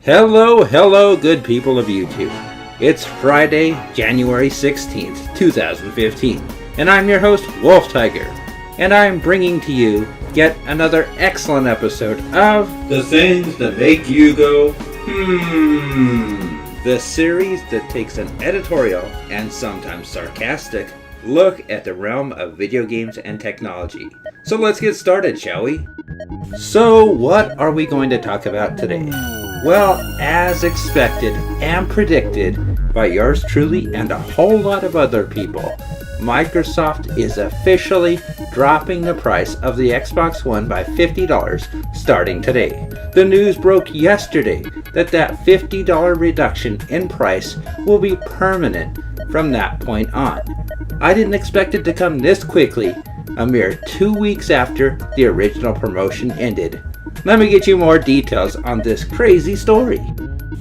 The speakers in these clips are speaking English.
Hello, good people of YouTube. It's Friday, January 16th, 2015, and I'm your host, Wolf Tiger, and I'm bringing to you yet another excellent episode of The Things That Make You Go, the series that takes an editorial and sometimes sarcastic look at the realm of video games and technology. So let's get started, shall we? So what are we going to talk about today? Well, as expected and predicted by yours truly and a whole lot of other people, Microsoft is officially dropping the price of the Xbox One by $50 starting today. The news broke yesterday that $50 reduction in price will be permanent from that point on. I didn't expect it to come this quickly, a mere 2 weeks after the original promotion ended. Let me get you more details on this crazy story.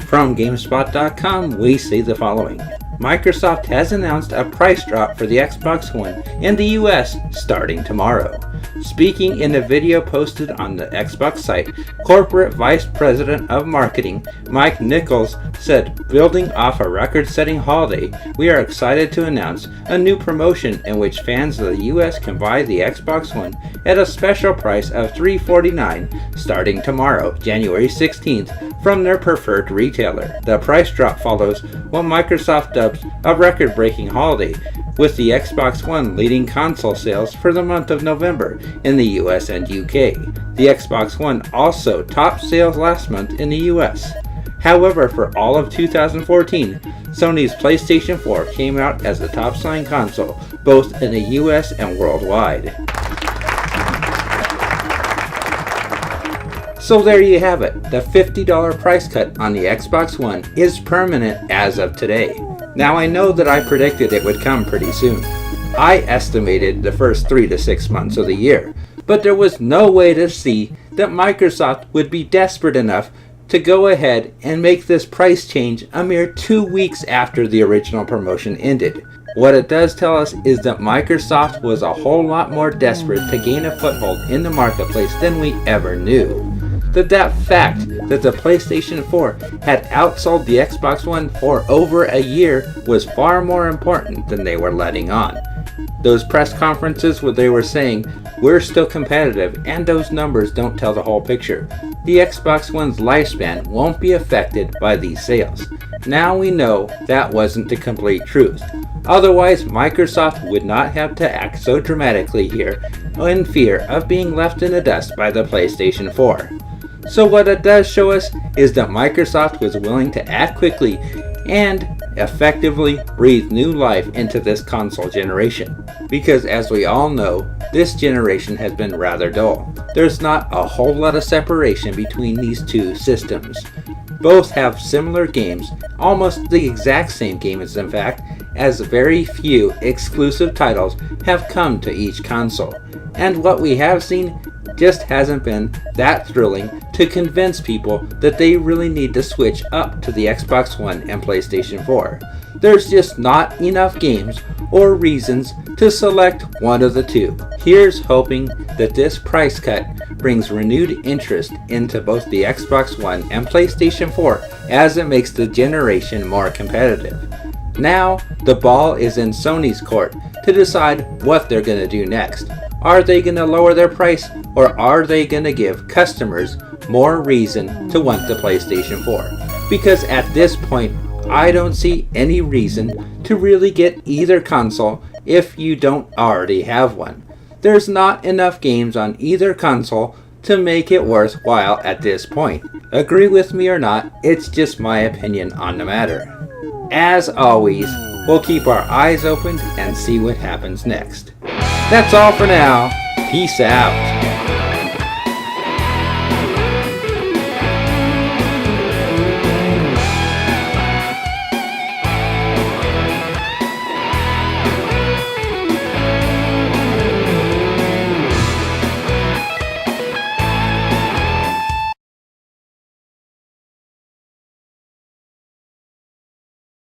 From GameSpot.com, we see the following. Microsoft has announced a price drop for the Xbox One in the US starting tomorrow. Speaking in a video posted on the Xbox site, Corporate Vice President of Marketing Mike Nichols said, "Building off a record-setting holiday, we are excited to announce a new promotion in which fans of the US can buy the Xbox One at a special price of $349 starting tomorrow, January 16th, from their preferred retailer." The price drop follows what Microsoft dubs a record-breaking holiday, with the Xbox One leading console sales for the month of November in the US and UK. The Xbox One also topped sales last month in the US. However, for all of 2014, Sony's PlayStation 4 came out as the top-selling console, both in the US and worldwide. So there you have it. The $50 price cut on the Xbox One is permanent as of today. Now I know that I predicted it would come pretty soon. I estimated the first 3 to 6 months of the year, but there was no way to see that Microsoft would be desperate enough to go ahead and make this price change a mere 2 weeks after the original promotion ended. What it does tell us is that Microsoft was a whole lot more desperate to gain a foothold in the marketplace than we ever knew. That fact that the PlayStation 4 had outsold the Xbox One for over a year was far more important than they were letting on. Those press conferences where they were saying, "We're still competitive," and those numbers don't tell the whole picture. The Xbox One's lifespan won't be affected by these sales. Now we know that wasn't the complete truth. Otherwise, Microsoft would not have to act so dramatically here in fear of being left in the dust by the PlayStation 4. So what it does show us is that Microsoft was willing to act quickly and effectively breathe new life into this console generation. Because as we all know, this generation has been rather dull. There's not a whole lot of separation between these two systems. Both have similar games, almost the exact same games in fact, as very few exclusive titles have come to each console. And what we have seen just hasn't been that thrilling to convince people that they really need to switch up to the Xbox One and PlayStation 4. There's just not enough games or reasons to select one of the two. Here's hoping that this price cut brings renewed interest into both the Xbox One and PlayStation 4 as it makes the generation more competitive. Now, the ball is in Sony's court to decide what they're going to do next. Are they going to lower their price, or are they going to give customers more reason to want the PlayStation 4? Because at this point, I don't see any reason to really get either console if you don't already have one. There's not enough games on either console to make it worthwhile at this point. Agree with me or not, it's just my opinion on the matter. As always, we'll keep our eyes open and see what happens next. That's all for now. Peace out.